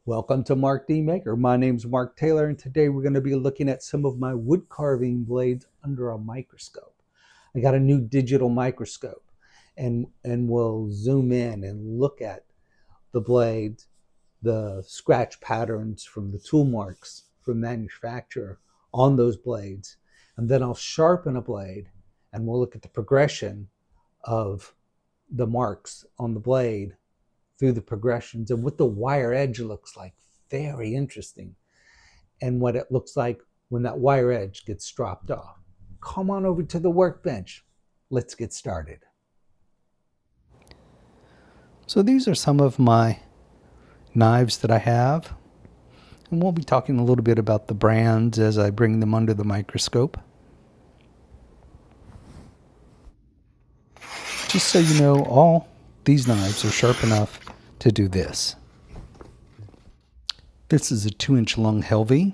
Welcome to Mark D. Maker. My name's Mark Taylor, and today we're going to be looking at some of my wood carving blades under a microscope. I got a new digital microscope, and we'll zoom in and look at the blades, the scratch patterns from the tool marks from manufacturer on those blades, and then I'll sharpen a blade, and we'll look at the progression of the marks on the blade through the progressions and what the wire edge looks like. Very interesting. And what it looks like when that wire edge gets dropped off. Come on over to the workbench. Let's get started. So these are some of my knives that I have. And we'll be talking a little bit about the brands as I bring them under the microscope. Just so you know, all these knives are sharp enough to do this. This is a 2-inch long Helvey.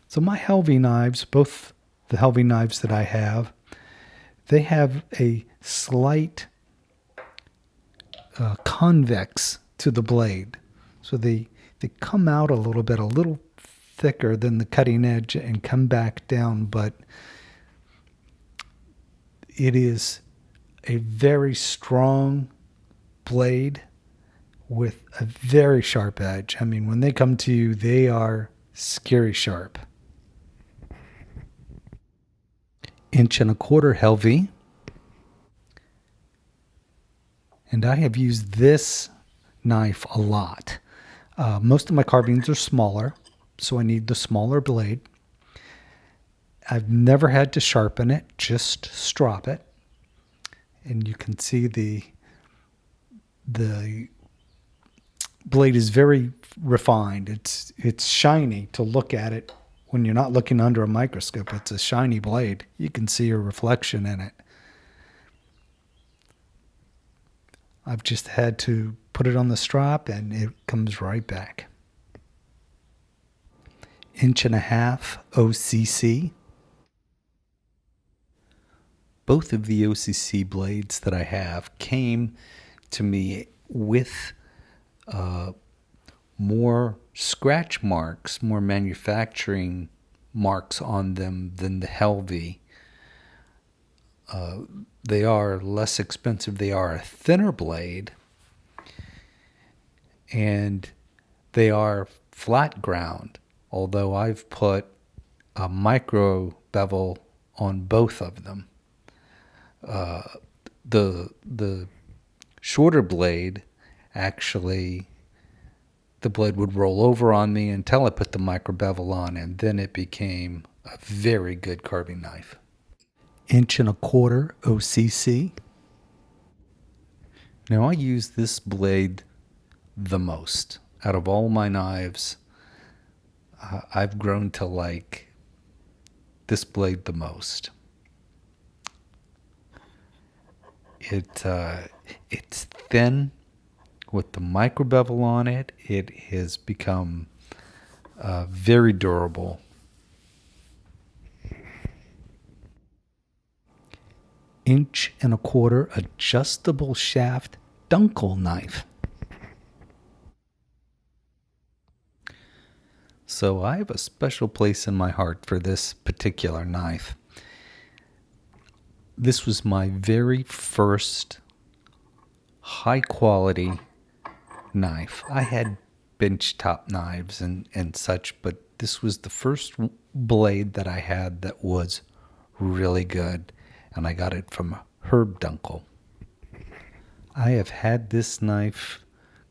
So my Helvey knives, both the Helvey knives that I have, they have a slight convex to the blade. So they come out a little thicker than the cutting edge and come back down, but it is a very strong blade with a very sharp edge. I mean, when they come to you, they are scary sharp. 1.25 Helvey. And I have used this knife a lot. Most of my carvings are smaller, so I need the smaller blade. I've never had to sharpen it, just strop it. And you can see the blade is very refined. It's shiny to look at it when you're not looking under a microscope. It's a shiny blade. You can see a reflection in it. I've just had to put it on the strop and it comes right back. 1.5 OCC. Both of the OCC blades that I have came to me with more scratch marks, more manufacturing marks on them than the Helvey. They are less expensive. They are a thinner blade, and they are flat ground, although I've put a micro bevel on both of them. The shorter blade, actually, the blade would roll over on me until I put the micro bevel on, and then it became a very good carving knife. 1.25 OCC. Now I use this blade the most. Out of all my knives, I've grown to like this blade the most. It's thin with the micro bevel on it. It has become very durable. 1.25 adjustable shaft dunkel knife. So I have a special place in my heart for this particular knife. This was my very first high quality knife. I had bench top knives and such, but this was the first blade that I had that was really good. And I got it from Herb Dunkel. I have had this knife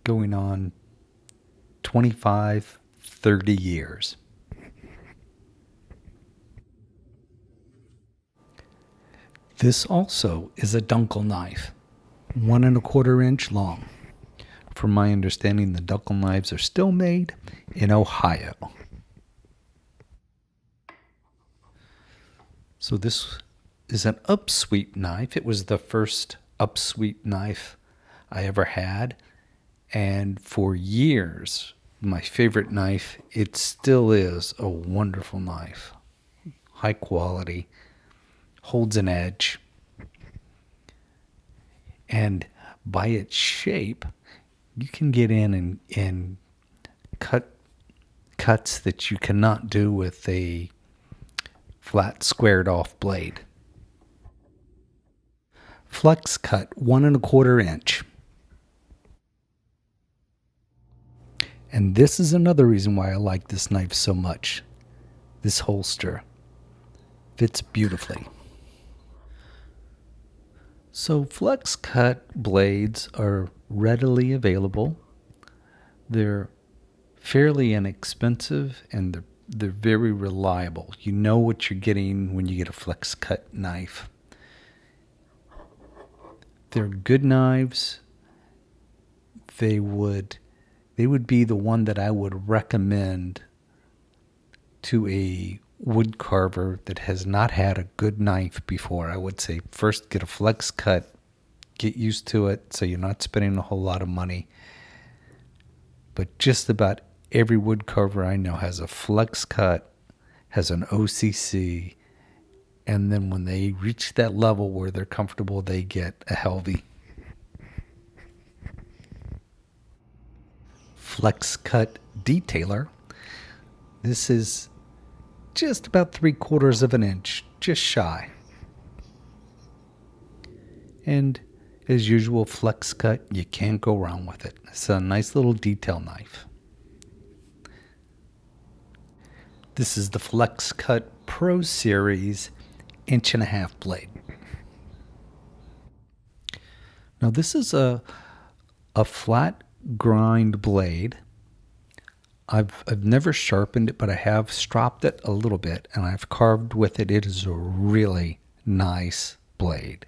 going on 25, 30 years. This also is a Dunkel knife, 1.25 inch long. From my understanding, the Dunkel knives are still made in Ohio. So this is an upsweep knife. It was the first upsweep knife I ever had. And for years, my favorite knife, it still is a wonderful knife. High quality, holds an edge. And by its shape, you can get in and cut cuts that you cannot do with a flat squared off blade. Flex cut 1 1/4 inch. And this is another reason why I like this knife so much. This holster fits beautifully. So flex cut blades are readily available. They're fairly inexpensive and they're very reliable. You know what you're getting when you get a flex cut knife. They're good knives. They would be the one that I would recommend to a wood carver that has not had a good knife before. I would say first get a flex cut, get used to it so you're not spending a whole lot of money. But just about every wood carver I know has a flex cut, has an OCC, and then when they reach that level where they're comfortable, they get a Helvy. Flex cut detailer. This is just about 3/4 of an inch, just shy. And as usual, flex cut, you can't go wrong with it. It's a nice little detail knife. This is the Flex Cut Pro Series 1.5" blade. Now this is a flat grind blade. I've never sharpened it, but I have stropped it a little bit, and I've carved with it. It is a really nice blade.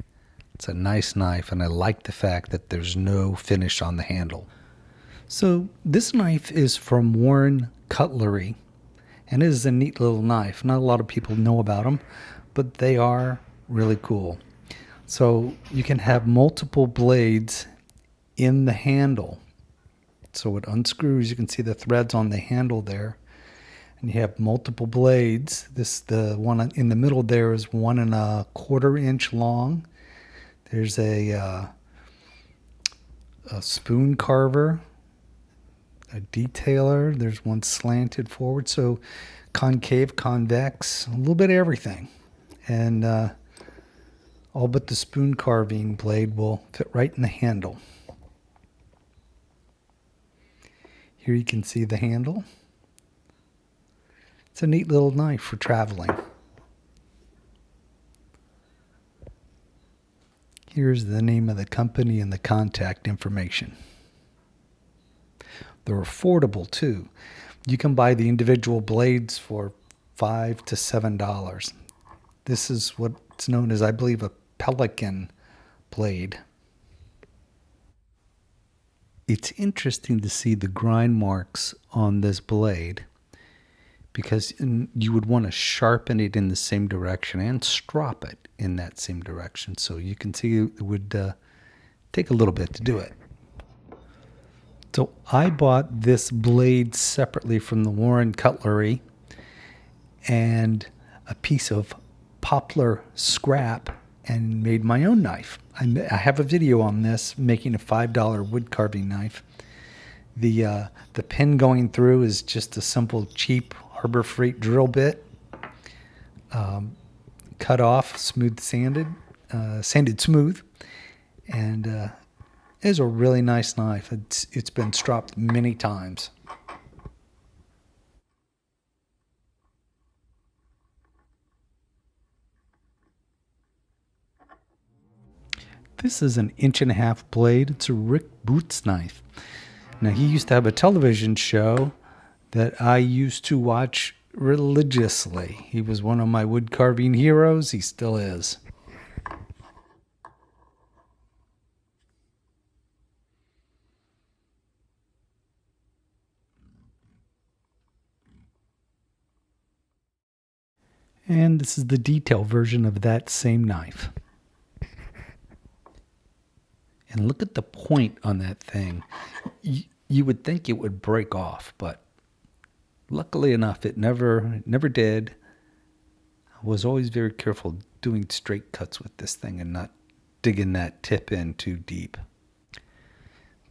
It's a nice knife, and I like the fact that there's no finish on the handle. So this knife is from Warren Cutlery, and it is a neat little knife. Not a lot of people know about them, but they are really cool. So you can have multiple blades in the handle. So it unscrews. You can see the threads on the handle there. And you have multiple blades. The one in the middle there is 1 1/4 inch long. There's a spoon carver, a detailer. There's one slanted forward. So concave, convex, a little bit of everything. And all but the spoon carving blade will fit right in the handle. Here you can see the handle. It's a neat little knife for traveling. Here's the name of the company and the contact information. They're affordable too. You can buy the individual blades for $5 to $7. This is what's known as, I believe, a Pelican blade. It's interesting to see the grind marks on this blade because you would want to sharpen it in the same direction and strop it in that same direction. So you can see it would take a little bit to do it. So I bought this blade separately from the Warren Cutlery and a piece of poplar scrap and made my own knife. I have a video on this, making a $5 wood carving knife. The pin going through is just a simple, cheap Harbor Freight drill bit, cut off, sanded smooth, and it is a really nice knife. It's been stropped many times. This is an 1.5" blade. It's a Rick Boots knife. Now, he used to have a television show that I used to watch religiously. He was one of my wood carving heroes. He still is. And this is the detail version of that same knife. And look at the point on that thing. You would think it would break off, but luckily enough, it never did. I was always very careful doing straight cuts with this thing and not digging that tip in too deep.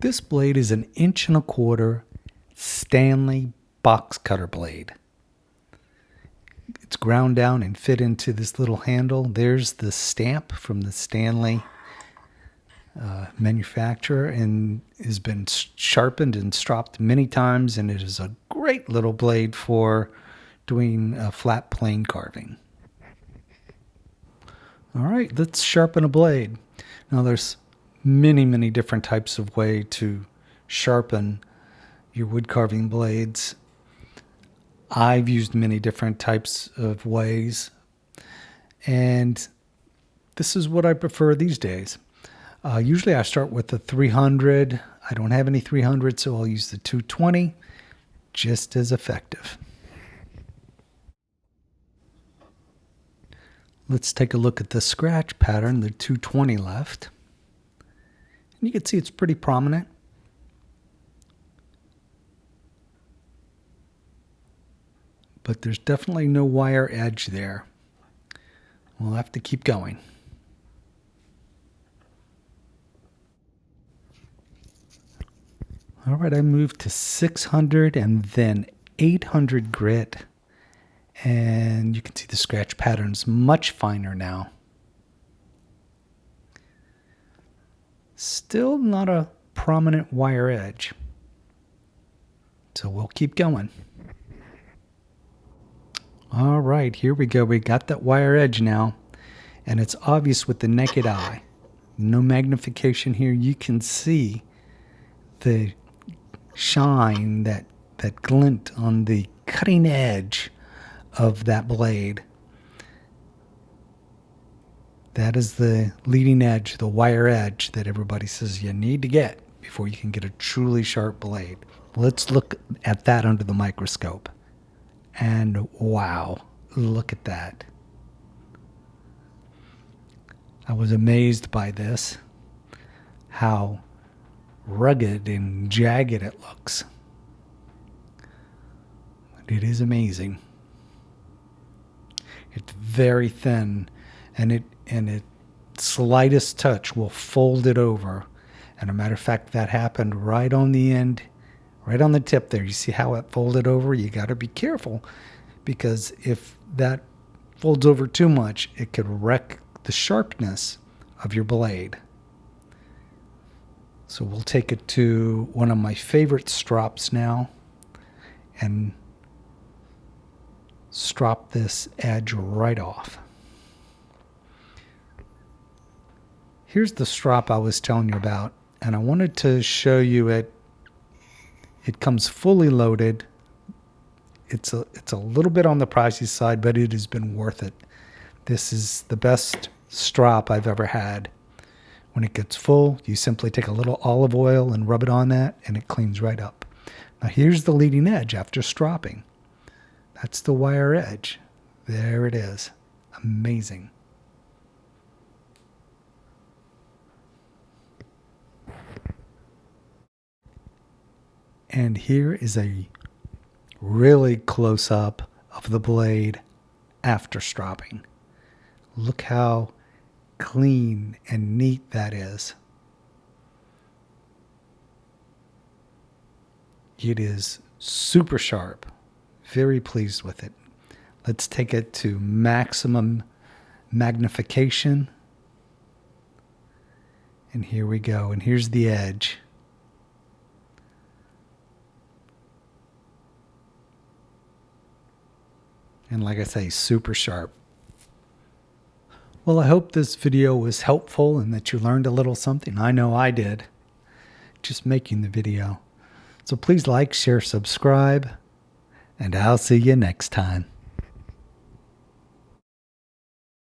This blade is 1.25 inch Stanley box cutter blade. It's ground down and fit into this little handle. There's the stamp from the Stanley manufacturer and has been sharpened and stropped many times, and it is a great little blade for doing flat plane carving. All right, let's sharpen a blade. Now there's many different types of way to sharpen your wood carving blades. I've used many different types of ways, and this is what I prefer these days. Usually I start with the 300. I don't have any 300, so I'll use the 220, just as effective. Let's take a look at the scratch pattern, the 220 left. And you can see it's pretty prominent. But there's definitely no wire edge there. We'll have to keep going. All right, I moved to 600 and then 800 grit. And you can see the scratch pattern's much finer now. Still not a prominent wire edge. So we'll keep going. All right, here we go. We got that wire edge now. And it's obvious with the naked eye. No magnification here. You can see the shine, that glint on the cutting edge of that blade. That is the leading edge, the wire edge that everybody says you need to get before you can get a truly sharp blade. Let's look at that under the microscope. And wow, look at that. I was amazed by this, how rugged and jagged it looks. It is amazing. It's very thin, and its slightest touch will fold it over. And a matter of fact, that happened right on the end, right on the tip there. You see how it folded over? You got to be careful, because if that folds over too much, it could wreck the sharpness of your blade. So we'll take it to one of my favorite strops now and strop this edge right off. Here's the strop I was telling you about, and I wanted to show you it. It comes fully loaded. It's a little bit on the pricey side, but it has been worth it. This is the best strop I've ever had. When it gets full, you simply take a little olive oil and rub it on that, and it cleans right up. Now here's the leading edge after stropping. That's the wire edge. There it is. Amazing. And here is a really close up of the blade after stropping. Look how clean and neat that is. It is super sharp. Very pleased with it. Let's take it to maximum magnification. And here we go. And here's the edge. And like I say, super sharp. Well, I hope this video was helpful and that you learned a little something. I know I did, just making the video. So please like, share, subscribe, and I'll see you next time.